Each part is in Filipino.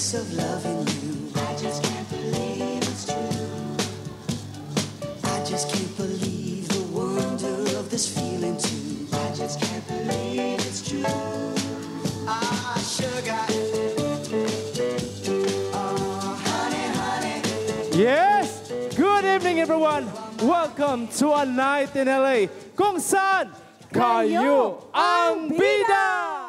bliss of loving you. I just can't believe it's true. I just can't believe the wonder of this feeling too. I just can't believe it's true. Ah, sugar. Oh, honey, honey. Yes! Good evening, everyone! Welcome to a night in LA kung saan kayo ang bida!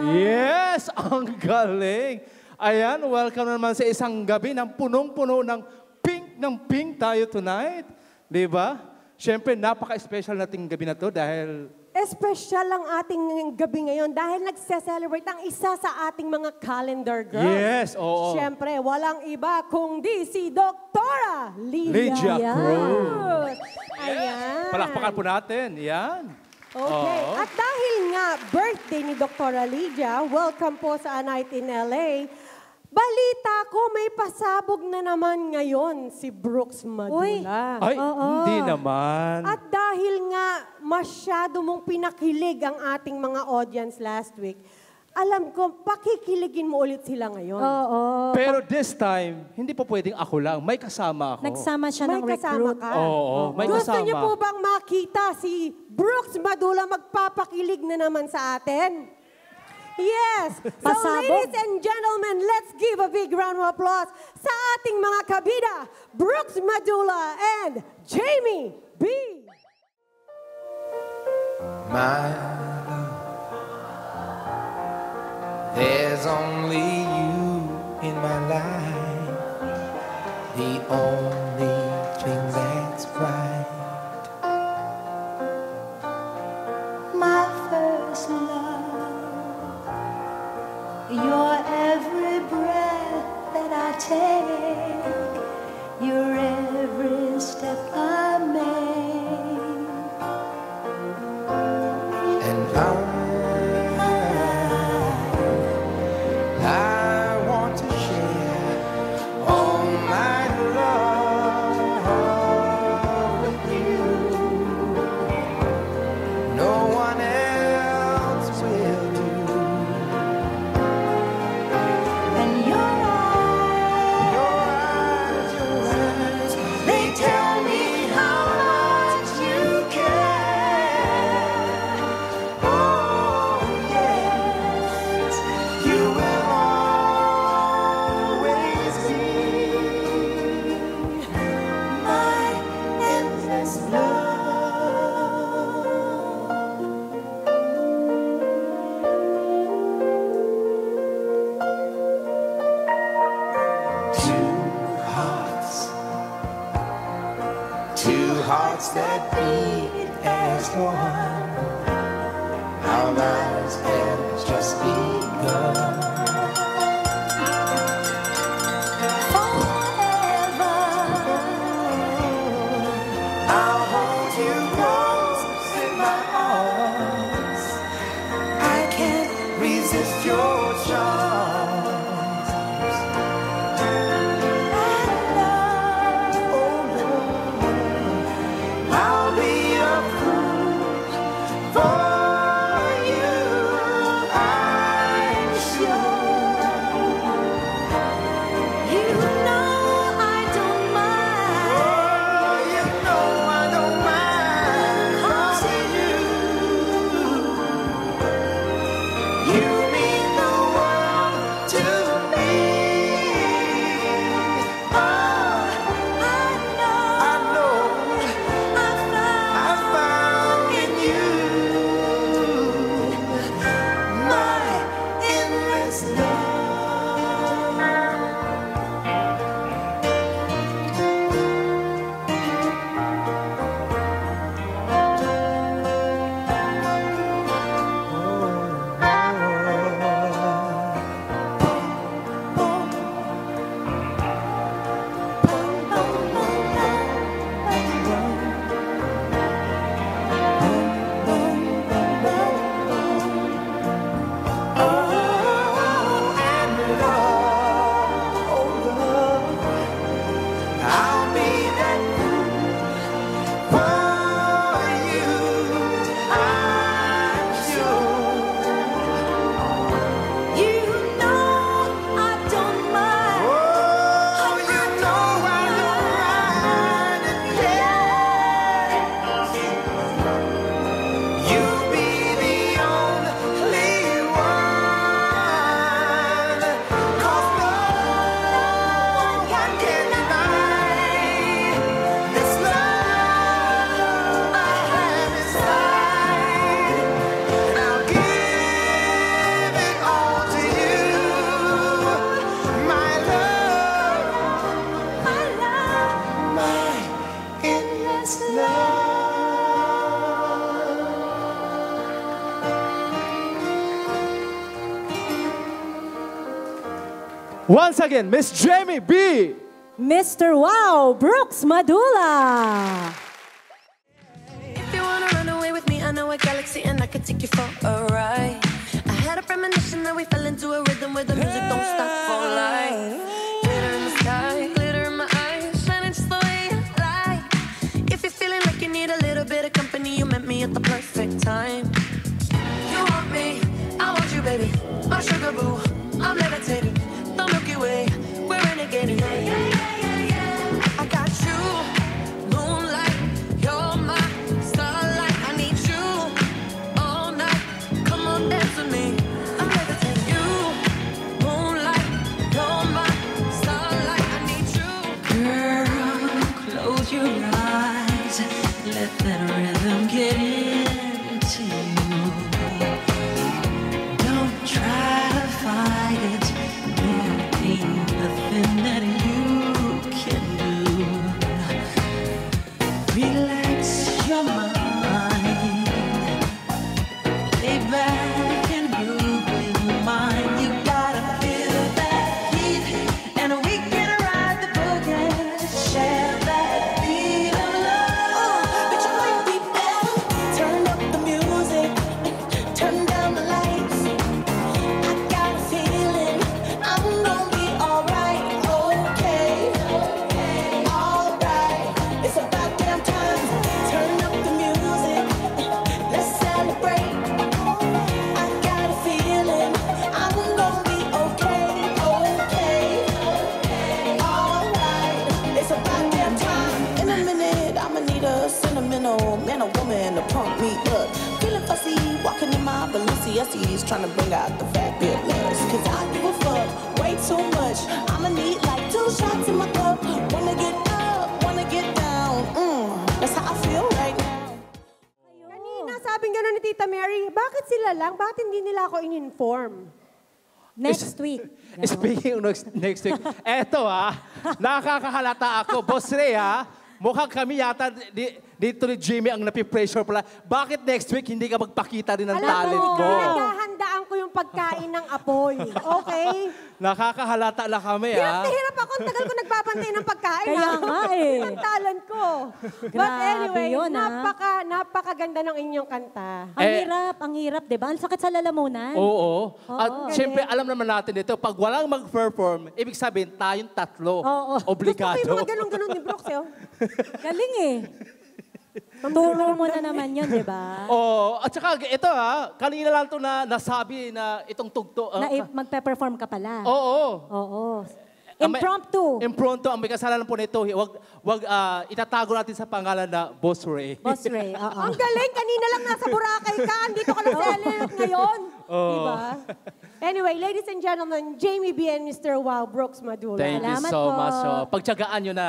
Yes! Ang galing! Ayan, welcome naman sa isang gabi ng punong-puno ng pink tayo tonight. Diba? Siyempre, napaka-special nating gabi na to dahil... Espesyal ang ating gabi ngayon dahil nagse-celebrate ang isa sa ating mga calendar girls. Yes, oo. Siyempre, walang iba kundi si Doktora Lydia Cruz. Ayan. Palakpakan po natin. Yan. Okay. Oo. At dahil nga birthday ni Doktora Lydia, welcome po sa A Night in LA. Balita ko, may pasabog na naman ngayon si Brooks Madula. Ay, hindi naman. At dahil nga masyado mong pinakilig ang ating mga audience last week, alam ko, pakikiligin mo ulit sila ngayon. Oo. Pero this time, hindi po pwedeng ako lang. May kasama ako. Nagsama siya ng May kasama recruit. ka? Oo, may Gusto kasama. niyo po bang makita si Brooks Madula magpapakilig na naman sa atin? Yes! So Pasabog. ladies and gentlemen, let's give a big round of applause sa ating mga kabida, Brooks Madula and Jamie B. My love, there's only you in my life, the only thing that's right. My first love, your every breath that I take, your every step I make, And I want to share all my love with you. No one else will do. and your eyes, they tell me how much you care. Oh yes, you will always be my endless love. Two hearts that beat as one. Our lives have just begun. I'll hold you close in my arms. I can't resist your charms. I'll be a fool for you. Once again, Miss Jamie B. Mr. Wow, Brooks Madula. If you wanna run away with me, I know a galaxy and I could take you for a ride. I had a premonition that we fell into a rhythm where the music don't stop for life. Glitter in the sky, glitter in my eyes, shining just the way you like. If you're feeling like you need a little bit of company, you met me at the perfect time. You want me, I want you, baby. My sugar boo, I'm levitating. The Milky Way, we're renegading. I got you, moonlight, you're my starlight. I need you all night. Come on, dance with me. I'm levitating. You, moonlight, you're my starlight. I need you. Girl, close your eyes. Let that rhythm get into you. Don't try to fight it. There ain't nothing that you can do. Relax your mind. Lay back and groove with mine. You gotta feel that heat, and we can ride the boogie. Share that beat of love. But you might be better. Turn up the music, turn down the lights. I got a feeling I'm gonna be alright. Okay, alright. It's about damn time. Turn up the music, let's celebrate. I got a feeling I'm gonna be okay, alright. It's about damn time. In a minute, I'ma need a sentimental man or woman to pump me up. Feeling fussy, walking in my Balenciennes, trying to bring out the fabulous. Cause I give a fuck way too much. I'ma need like 2 shots in my cup. Wanna get up, wanna get down. That's how I feel right now. Kanina, sabing gano'n ni Tita Mary, bakit sila lang? Bakit hindi nila ako in-inform? Next week. Speaking of next week, eto nakakahalata ako. Boss Ray mukhang kami yata dito ni Jimmy ang napipressure pala. Bakit next week hindi ka magpakita rin ng talent mo? Pinaghahandaan ko yung pagkain ng apoy. Okay? Nakakahalata na kami Hirap na hirap ako. Ang tagal ko nagpapantay ng pagkain. Kaya nga eh. Ang talent ko. But Grabe anyway, yun, napakaganda ng inyong kanta. Ang hirap, di ba? Ang sakit sa lalamunan. Oo. At syempre, alam naman natin ito, pag walang mag-perform, ibig sabihin, tayong tatlo. Oo. Obligado. Gusto ko yung mga ganun-ganun ni Brooks, eh. Galing eh. Turo mo na naman yun, di ba? Oo. At saka, ito kanina lang ito na nasabi na itong tugto. Na magpe-perform ka pala. Oo. Oo. Impromptu. Impromptu. Ang may kasalanan po nito, wag itatago natin sa pangalan na Boss Ray. Boss Ray, oo. Ang galing, kanina lang nasa Boracay ka. Andito ka na sa Elliot ngayon. Diba? Anyway, ladies and gentlemen, Jamie B. and Mr. Wow, Brooks Madula. Thank you Salamat so po. much. Pagtyagaan nyo na.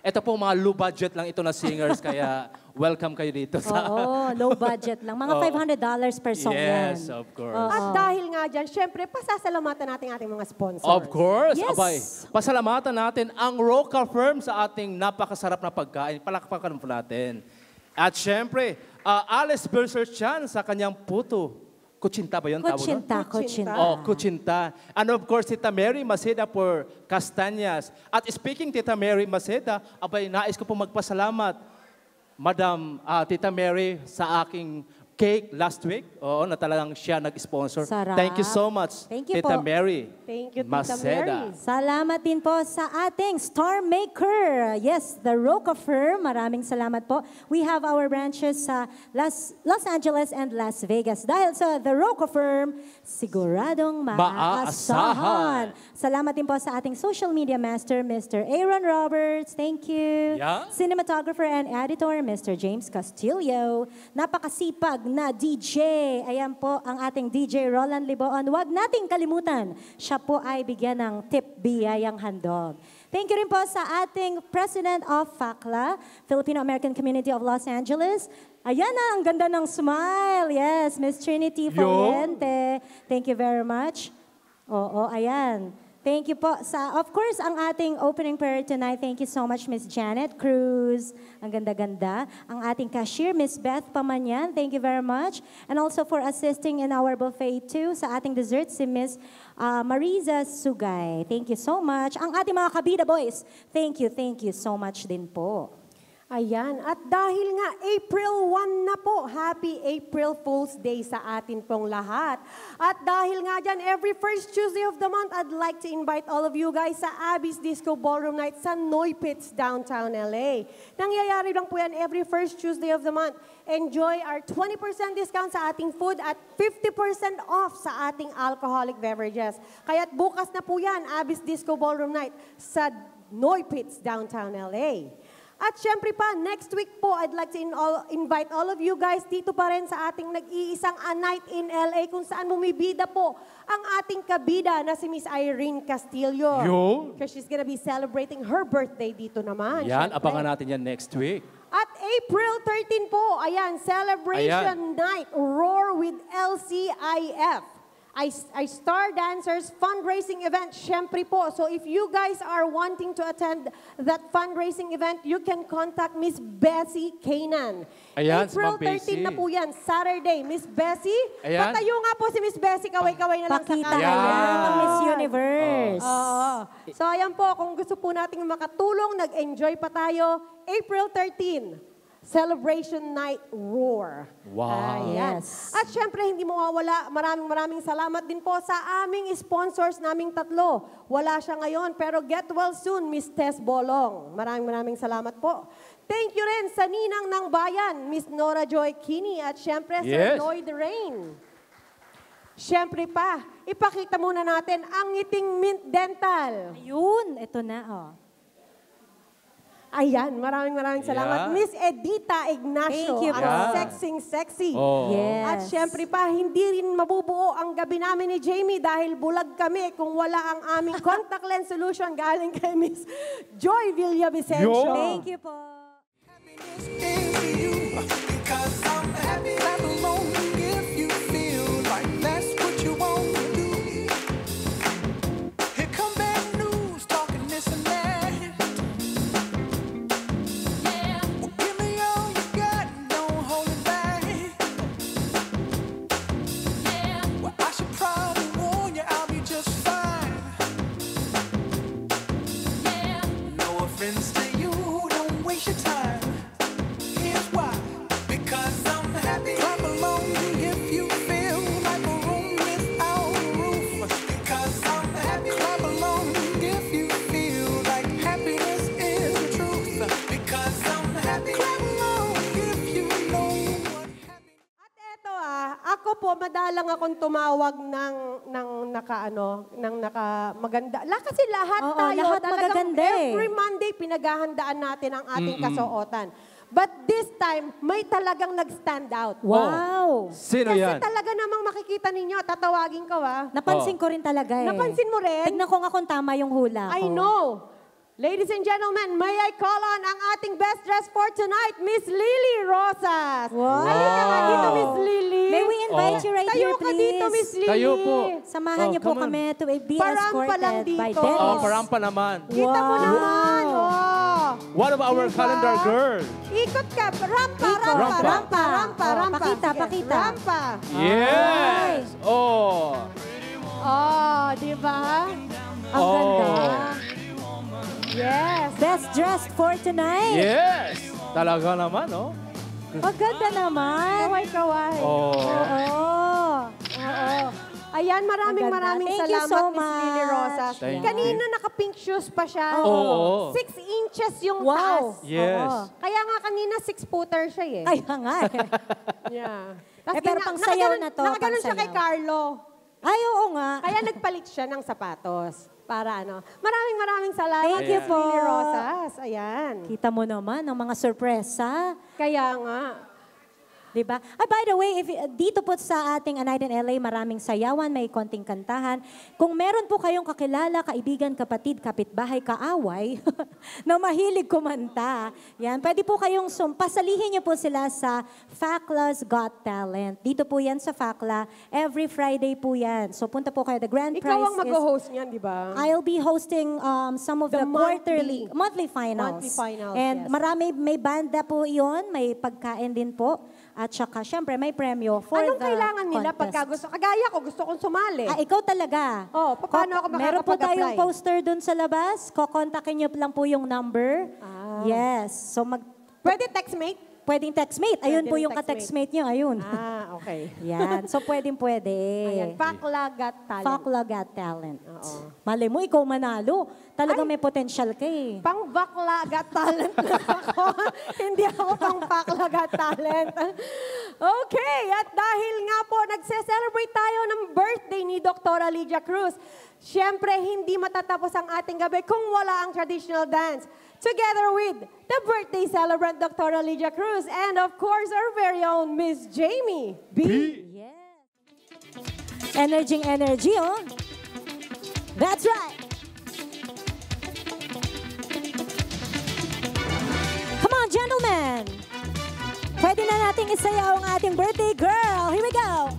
Ito po mga low budget lang ito na singers, kaya welcome kayo dito. Oo, low budget lang. Mga $500 per song yan. Yes, of course. At dahil nga dyan, syempre, pasasalamatan natin ating mga sponsors. Of course. Yes. Abay, pasalamatan natin ang Roca Firm sa ating napakasarap na pagkain. Palakpakan po natin. At syempre, Alice Burser Chan sa kanyang puto. Kuchinta ba yun? Kuchinta. Kuchinta. And of course, Tita Mary Maceda for Castanyas. At speaking Tita Mary Maceda, abay, nais ko po magpasalamat, Madam Tita Mary, sa aking cake last week. Oo, na talagang siya nag-sponsor. Sarap. Thank you so much, Thank you Tita po. Mary Thank you, Tita Maceda. Mary. Salamat din po sa ating Star Maker. Yes, the Roca Firm. Maraming salamat po. We have our branches sa Los Angeles and Las Vegas. Dahil sa the Roca Firm, siguradong maaasahan. Salamat din po sa ating social media master, Mr. Aaron Roberts. Thank you. Yeah. Cinematographer and editor, Mr. James Castillo. Napakasipag na DJ. Ayan po ang ating DJ Roland Liboon. Huwag nating kalimutan, siya po ay bigyan ng tip biyayang handog. Thank you rin po sa ating President of FACLA, Filipino-American Community of Los Angeles. Ayan na, ang ganda ng smile. Yes, Miss Trinity Fuente. Thank you very much. Oo, ayan. Thank you po. Of course, ang ating opening prayer tonight, thank you so much, Miss Janet Cruz. Ang ganda-ganda. Ang ating cashier, Miss Beth Pamanyan, thank you very much. And also for assisting in our buffet too, sa ating dessert, si Miss Mariza Sugay. Thank you so much. Ang ating mga kabida boys, thank you so much din po. Ayan. At dahil nga April 1 na po, Happy April Fool's Day sa atin pong lahat. At dahil nga dyan, every first Tuesday of the month, I'd like to invite all of you guys sa Abby's Disco Ballroom Night sa Noipits, downtown LA. Nangyayari lang po yan every first Tuesday of the month. Enjoy our 20% discount sa ating food at 50% off sa ating alcoholic beverages. Kaya't bukas na po yan, Abby's Disco Ballroom Night sa Noipits, downtown LA. At syempre pa, next week po, I'd like to invite all of you guys dito pa rin sa ating nag-iisang A Night in LA kung saan bumibida po ang ating kabida na si Miss Irene Castillo. Yun. Because she's gonna be celebrating her birthday dito naman. Yan, syempre. abangan natin yan next week. At April 13 po, ayan, Celebration Night, Roar with LCIF. I Star Dancers fundraising event, syempre po. So if you guys are wanting to attend that fundraising event, you can contact Miss Bessie Kanan. Ayan, April 13 na po yan, Saturday. Miss Bessie, Ayan. patayo nga po si Miss Bessie, kaway-kaway na lang sa Pakita kanya. yan ang Miss Universe. So ayan po, kung gusto po nating makatulong, nag-enjoy pa tayo, April 13. Celebration Night Roar. Wow. Ayan. Yes. At syempre, hindi mawawala, maraming salamat din po sa aming sponsors naming tatlo. Wala siya ngayon, pero get well soon, Miss Tess Bolong. Maraming salamat po. Thank you rin sa Ninang ng Bayan, Miss Nora Joy Kini, at syempre Sir Yes. Lloyd Rain. Syempre pa, ipakita muna natin ang ngiting Mint Dental. Ayun, ito na, oh. Ayan, maraming salamat. Yeah. Miss Edita Ignacio, Thank you ang po. sexy. Oh. Yes. At syempre pa, hindi rin mabubuo ang gabi namin ni Jamie dahil bulag kami kung wala ang aming contact lens solution galing kay Miss Joy Villavicencio. Yo. Thank you po. Because I'm happy, clap along if you feel like that's what you want to do. Here come bad news, talking this and that. Well, give me all you got, don't hold it back. Well, I should probably warn you, I'll be just fine. No offense to you, don't waste your time. Here's why. Because I'm happy. Clap along if you feel like a room without a roof. Because I'm happy. Clap along if you feel like happiness is the truth. Because I'm happy. Clap along if you know what happy. At eto ako po, madalang akong tumawag ng maganda. Kasi lahat Oo, tayo, lahat talagang magaganda eh. every Monday, pinaghahandaan natin ang ating kasuotan. But this time, may talagang nag-stand out. Wow. Sino Kasi yan? talaga namang makikita ninyo, tatawagin ko Napansin ko rin talaga eh. Napansin mo rin? Tignan ko nga kung tama yung hula ko. I know. Ladies and gentlemen, may I call on ang ating best dress for tonight, Miss Lily Rosas. Wow. Halika nga dito, Miss Lily. May we invite you right Tayo here, ka dito, Miss please? Lily. Tayo po. Samahan Oh, niyo po come on. kami to be Parampa lang escorted by dito. Dennis. Oh, parampa naman. Kita mo Wow. naman. Oh. What about our Diba? calendar girl? Ikot ka. Rampa. Oh, pakita, Sige, pakita. Rampa. Yes. Oh. Oh, di ba? Ang Oh. ganda. Yes. Best dressed for tonight. Yes. Talaga naman, oh. Ang ganda naman. Kaway. Oh. Oo. Ayan, Ang ganda. maraming Thank you salamat, so Miss Lily much. Rosas. Thank you. Kanina naka-pink shoes pa siya. Oo. 6 inches yung Wow. taas. Yes. Oo. Kaya nga kanina 6-footer siya eh. Ay, nga eh. Yeah. Pero pang sayaw na to, Nakaganon pang siya kay sayaw. Carlo. Ay, oo nga. Kaya nagpalit siya ng sapatos. Para ano. Maraming salamat, Thank you Miss po. Lily Rosas. Ayan. Kita mo naman ang mga sorpresa. Kaya nga. Diba? By the way, dito po sa ating A Night in LA, maraming sayawan, may konting kantahan. Kung meron po kayong kakilala, kaibigan, kapatid, kapitbahay, kaaway, na mahilig kumanta, yan, pwede po kayong pasalihin niyo po sila sa Facla's Got Talent. Dito po yan sa Facla. Every Friday po yan. So punta po kayo. The grand Ikaw prize ang mag-host niyan, di ba? I'll be hosting some of The the monthly finals. Monthly finals, And yes. marami, may banda po iyon, may pagkain din po. At saka, syempre, may premyo for Anong the kailangan nila contest. pagka gusto? Kagaya ko, gusto kong sumali. Ah, ikaw talaga. Oh, paano ako Meron po tayong makakapag-apply? poster dun sa labas. Kokontakin niyo lang po yung number. Yes. So, Pwede textmate? pwedeng textmate. Ayun Pwede po rin yung ka-textmate niyo. Ayun. Okay. Yan. So, pwede. Ayan, Facla Got Talent. Facla Got Talent. Oo. Malay mo, ikaw manalo. Talagang may potential ka eh. Pang Bakla Got Talent lang ako. Hindi ako pang Bakla Got Talent. Okay, at dahil nga po, nagse-celebrate tayo ng birthday ni Dr. Lydia Cruz. Siyempre, hindi matatapos ang ating gabi kung wala ang traditional dance. Together with the birthday celebrant, Dr. Lydia Cruz, and of course, our very own Miss Jamie B. Yes. Energy, oh. That's right. Come on, gentlemen. Pwede na nating isayaw ang ating birthday girl. Here we go.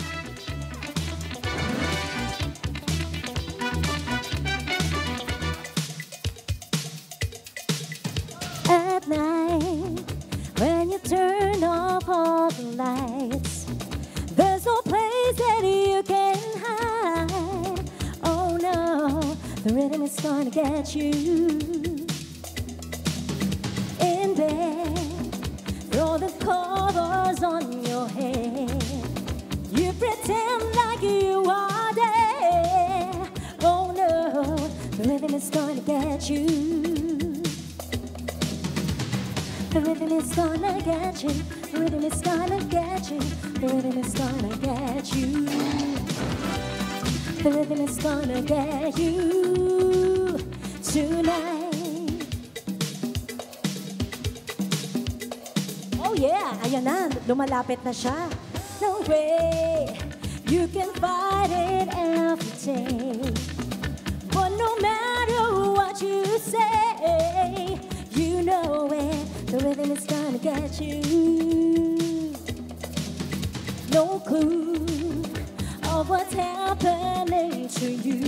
At night, when you turn off all the lights, there's no place that you can hide. Oh no, the rhythm is gonna get you. In bed, throw the covers on your head. You pretend like you are there. Oh no, the rhythm is gonna get you. The rhythm is gonna get you. The rhythm is gonna get you. The rhythm is gonna get you. The rhythm is gonna get you tonight. Oh yeah, ayan na, lumalapit na siya. No way, you can fight it every day. But no matter what you say, you know it. The rhythm is gonna get you. No clue of what's happening to you.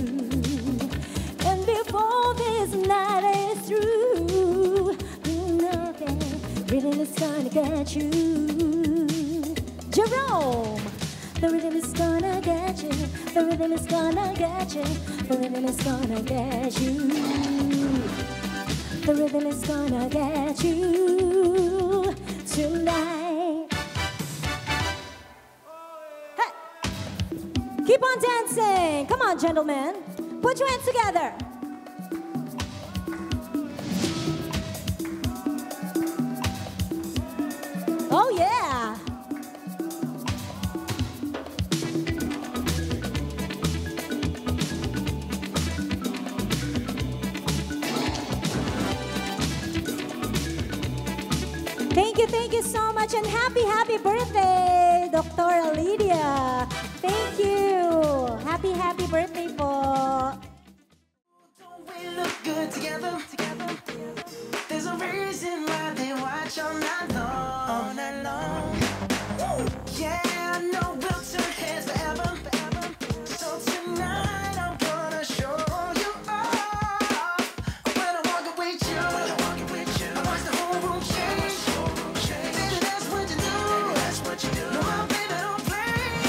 And before this night is through, you know that rhythm is gonna get you. Jerome, the rhythm is gonna get you. The rhythm is gonna get you. The rhythm is gonna get you. The rhythm is gonna get you tonight. Hey! Keep on dancing. Come on, gentlemen. Put your hands together. Oh, yeah. Thank you so much, and happy birthday, Dr. Lydia. Thank you. Happy birthday po. Don't we look good together? There's a reason why they watch all night long. Yeah, I know we'll turn heads forever. So tonight I'm gonna show you off. When I walk away with you, I watch the whole room change. Baby, that's what you do. No, my baby don't play.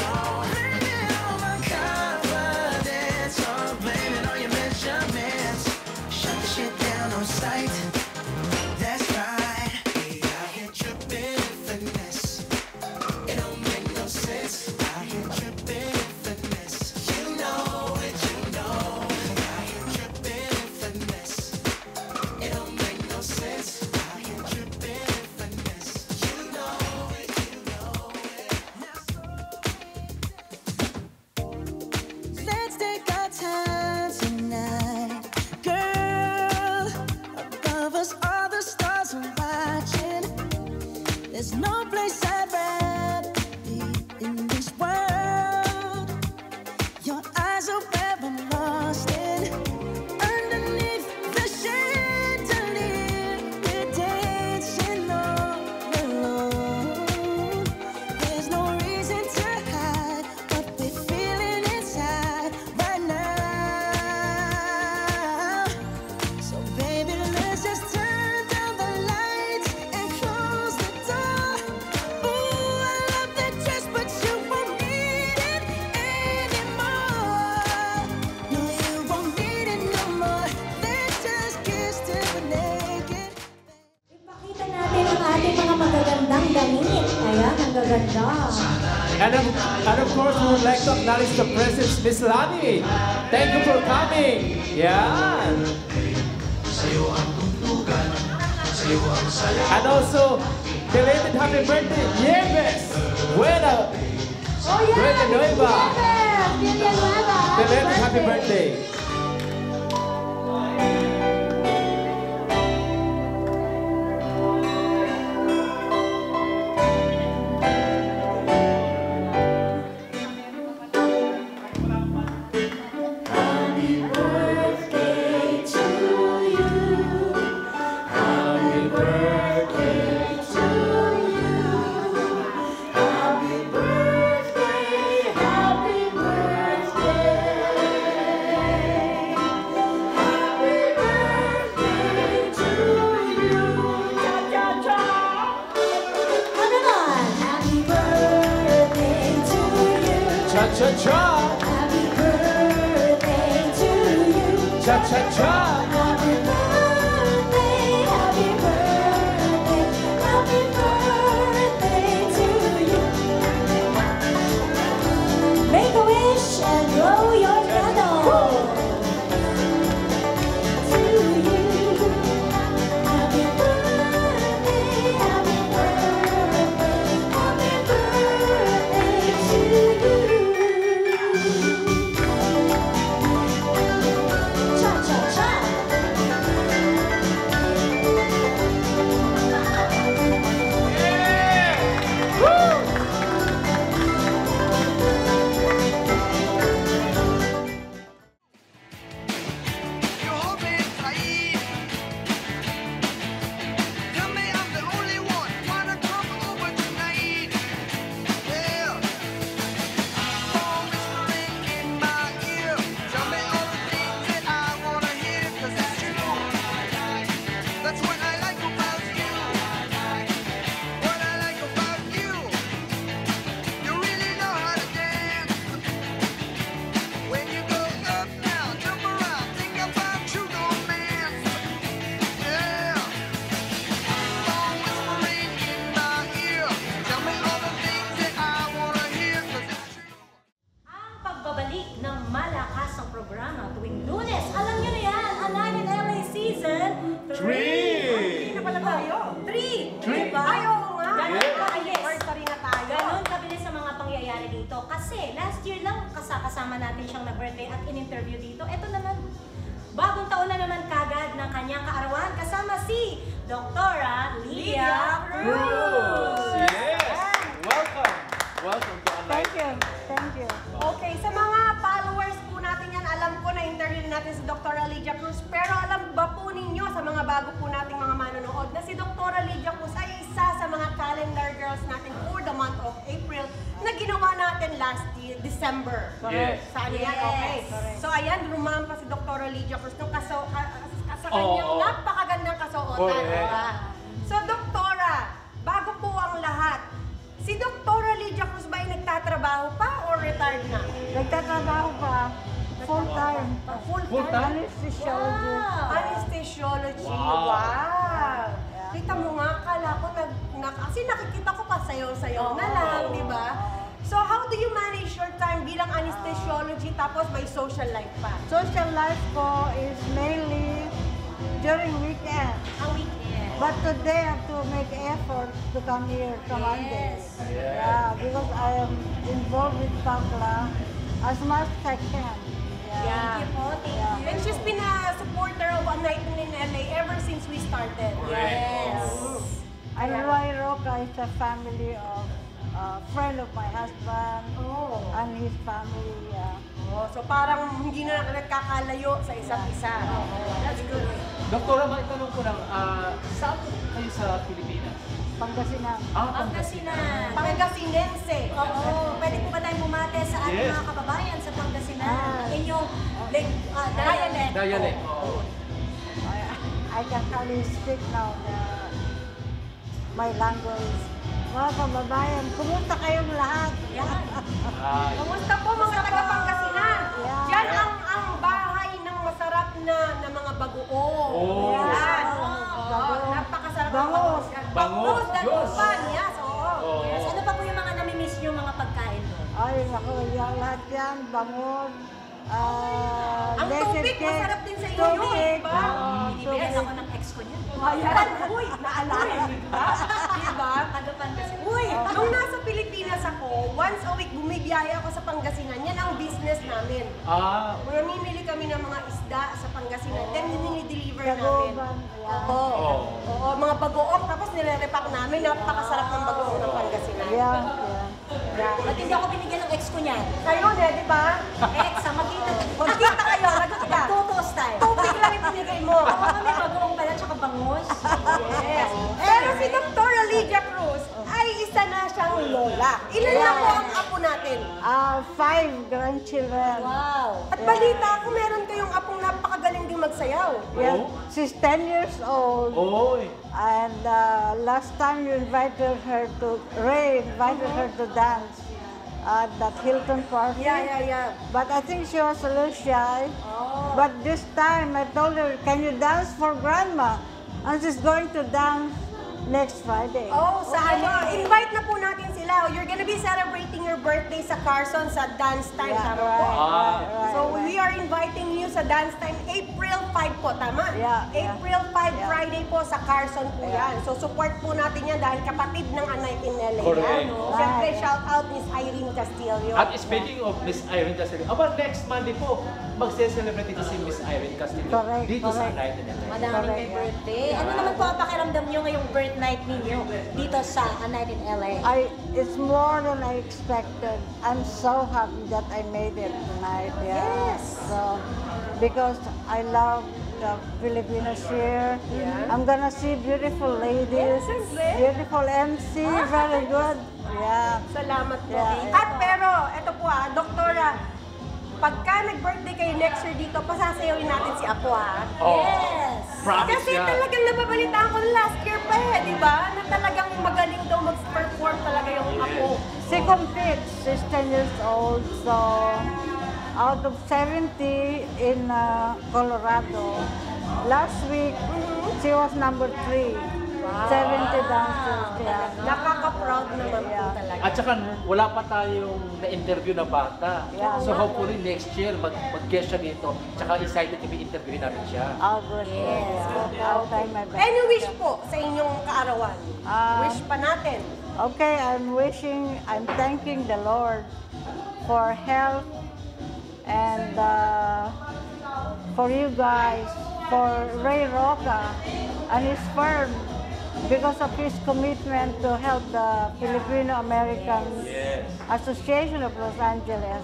Blame it on my confidence, or blame it on your measurements. Shut the shit down on sight. That's right. Hey, I hit tripping in finesse. It don't make no sense. I hit tripping in finesse. You know it, you know. I hit tripping in finesse. It don't make no sense. I hit tripping in finesse. You know it, you know it. Let's take our time tonight, girl. Above us, all the stars are watching. There's no place I'd rather course, we would like to acknowledge the presence, Miss Lani. Thank you for coming. Yan. And also, belated happy birthday, Nieves. Buena. Oh yeah! Buena Nueva. Buena Nueva! Belated happy birthday. Ano naman? Happy birthday to you. Cha-cha-cha. Happy birthday to you. Cha-cha-cha. Happy birthday, happy birthday, happy birthday to you. Make a wish and blow your candle. To you. Happy birthday, happy birthday, happy birthday to you. Cha-cha-cha. You hold me tight. Tell me I'm the only one. Wanna come over tonight? Yeah. Phone whispering in my ear. Tell me all the things that I wanna hear, 'cause it's true. That's what I like about you. What I like about you. You really know how to dance. When you go up, down, jump around, think about true romance. Yeah. Phone whispering in my ear. Tell me all the things that I wanna hear, 'cause it's true. Ang pagbabalik ng malakasang programa tuwing Lunes. Alam niyo na yan, ang Night in LA Season 3. na pala tayo. 3. Three. Diba? Ay, oo nga. Ganon kabilis. Anniversary na tayo. Ganon kabilis sa mga pangyayari dito. Kasi last year lang kasama natin siyang nag-birthday at in-interview dito. Ito naman, bagong taon na naman kagad ng kanyang kaarawan kasama si Dr. Lydia Cruz. Yes. Welcome. Welcome to Unlike. Thank you. Thank you. Okay, sa mga followers po natin yan, alam ko na interview natin si Dr. Lydia Cruz. Pero alam ba po ninyo sa mga bago po nating mga manonood na si Dr. Lydia Cruz ay isa sa mga calendar girls natin for the month of April na ginawa natin last year, December. Yes. Sa ano yan? Yes. Okay. So ayan, rumampa si Dr. Lydia Cruz nung sa kanyang Oo. napakagandang kasuotan. Correct. Diba? So, Doktora, bago po ang lahat, si Doktora Lydia Cruz ba ay nagtatrabaho pa or retired na? Nagtatrabaho pa, full-time. Full-time? Anesthesiology. Anesthesiology. Wow. Wow. Kita mo nga, akala ko, kasi nakikita ko pa sayaw-sayaw na lang, di ba? So, how do you manage your time bilang anesthesiology tapos may social life pa? Social life ko is mainly during weekend. Ang weekend. But today I have to make effort to come here to Monday. Yes. Yeah, because I am involved with Pakla as much as I can. Yeah. Thank you po, thank you. And she's been a supporter of A Night in LA ever since we started. Yes. And Roy Roca is a family of friend of my husband Oh. and his family. Oh, so parang hindi na nagkakalayo sa isa't isa. That's good. Doktora, maitanong ko lang, saan po kayo sa Pilipinas? Pangasinan. Pangasinan. Pangasinense. Oo, pwede po ba tayong bumate sa ating Yes. mga kababayan sa Pangasinan? Ah. Inyong dialect. Dialect. Oo. I can hardly speak now my language. Mga kababayan, kumusta kayong lahat? Yan. Ah, Kamusta po mga taga-Pangasinan? Yeah. Diyan ang bahay ng masarap na mga bagoong. Oh. Yan. Bango. Napakasarap. Bangus. Bangus. Dagupan. Yes, oo. Oo. Yes. Ano pa po yung mga namimiss nyo mga pagkain doon? Ay, ako, yan, lahat yan, bangon. Ang tubig, masarap din sa inyo yun, di ba? Binibigyan ako ng ex ko niyan. Ayan, uy, naalala, di ba? Di ba? Tagupan kasi. Uy, nung nasa Pilipinas ako, once a week bumibiyaya ako sa Pangasinan. Yan ang business namin. Namimili kami ng mga isda sa Pangasinan, then dinideliver namin. Oo. Oo, mga bagoong, tapos nire-repack namin. Napakasarap ng bagoong ng Pangasinan. Yeah. Ba't hindi ako binigyan ng ex ko niyan? Kayo na, di ba? Ex, magkita. Magkita kayo, lagot ka. Tutos tayo. Tubig lang yung binigay mo. Ako kami bagoong pala, tsaka bangus. Yes. Pero si Dr. Lydia Cruz ay isa na siyang lola. Ilan na po ang apo natin? 5 grandchildren. Wow. At balita ko, meron kayong apong napakagaling din magsayaw. Yeah, she's 10 years old. Oy. And last time you invited her to, Ray invited her to dance at that Hilton party. Yeah. But I think she was a little shy. But this time I told her, can you dance for grandma? And she's going to dance next Friday. Oh, sa invite na po natin sila. You're gonna be celebrating your birthday sa Carson sa dance time, tama po? Right. So we are inviting you sa dance time April 5 po, tama? Yeah. April 5, Friday po sa Carson po yan. So support po natin yan dahil kapatid ng Anay Pinele. Correct. Siyempre, shout out Miss Irene Castillo. At speaking of Miss Irene Castillo, next Monday po, magse-celebrate dito si Miss Irene Castillo. Correct, Dito sa correct. Night and Day. Madaming may birthday. Ano naman po ang pakiramdam niyo ngayong birth night ninyo dito sa A Night in LA? It's more than I expected. I'm so happy that I made it tonight. Yeah. Yes. So, because I love the Filipinos here. Yeah. I'm gonna see beautiful ladies, Yes, beautiful MC, very good. Yeah. Salamat po. Yeah. At pero, ito po Doktora, pagka nag-birthday kayo next year dito, pasasayawin natin si Apo Yes! Promise Kasi yan. talagang nababalitaan ko last year pa di ba? Na talagang magaling daw mag-perform talaga yung Apo. She competes. She's 10 years old. So, out of 70 in Colorado, last week, she was number 3. 70 dancers. Yeah. Nakaka-proud naman po talaga. At saka wala pa tayong na-interview na bata. Yeah. So hopefully next year mag-guest siya dito. Tsaka excited kami interviewin namin siya. Oh, good. Yes. I'll try my best. Any wish po sa inyong kaarawan? Wish pa natin. Okay, I'm thanking the Lord for health and for you guys, for Ray Roca and his firm because of his commitment to help the Filipino-American Association of Los Angeles.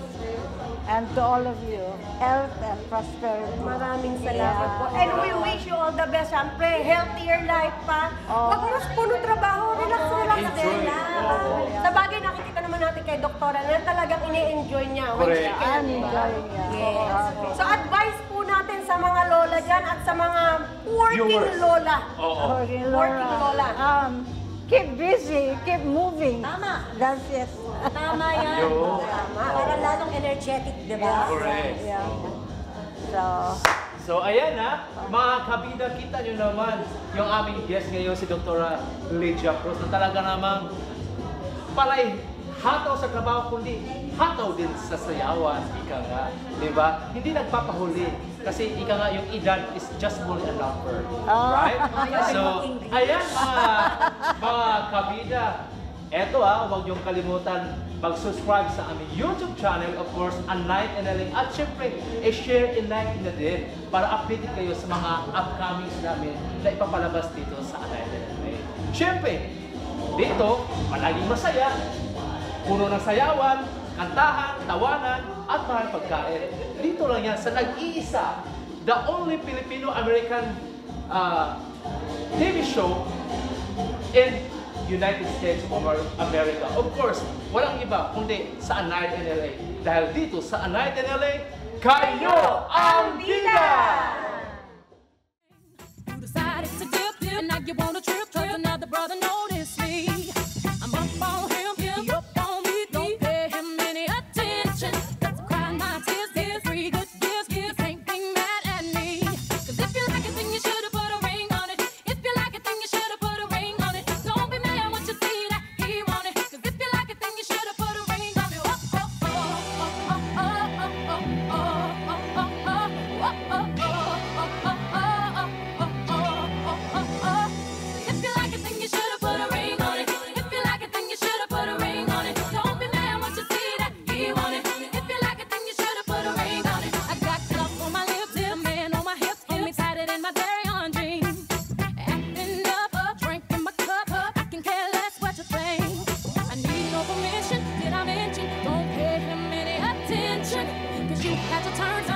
And to all of you, health and prosperity. Maraming salamat po. And we wish you all the best. Siyempre, healthier life pa. Huwag mo puro trabaho. Relax din lang. Sa bagay, nakikita naman natin kay Doktora na talagang ini-enjoy niya. when she Correct. can, I'm di ba? enjoying it. Yes. So advice po natin sa mga lola dyan at sa mga working Viewers. lola. Oo. Working Working Lola. Keep busy, keep moving. Tama. That's it. Tama yan. Yo. Para lalong energetic, di ba? Correct. Yeah. So, So ayan mga kabida, kita nyo naman yung aming guest ngayon si Dr. Lydia Cruz na talaga namang palay hataw sa trabaho kundi hataw din sa sayawan, ika nga, di ba? Hindi nagpapahuli kasi ika nga yung edad is just only a number, right? So ayan mga kabida, eto huwag niyong kalimutan mag-subscribe sa aming YouTube channel, of course, A Night in LA. At syempre, share and like na din para updated kayo sa mga upcomings namin na ipapalabas dito sa A Night in LA. Syempre, dito, palaging masaya, puno ng sayawan, kantahan, tawanan, at mahal pagkain. Dito lang yan sa nag-iisa, the only Filipino-American TV show in United States of America. Of course, walang iba kundi sa A Night in LA. Dahil dito sa A Night in LA, kayo ang bida! You decided to dip, and now you wanna trip, 'cause another brother noticed me. I'm up on him, he up on me, don't pay him any attention. That's crying my tears, there's 3 good years, you can't be mad at me. 'Cause if you like it, then you should've put a ring on it. If you like it, then you should've put a ring on it. Don't be mad what you see that he wanted. 'Cause if you like it, then you should've put a ring on it. Oh, oh, turns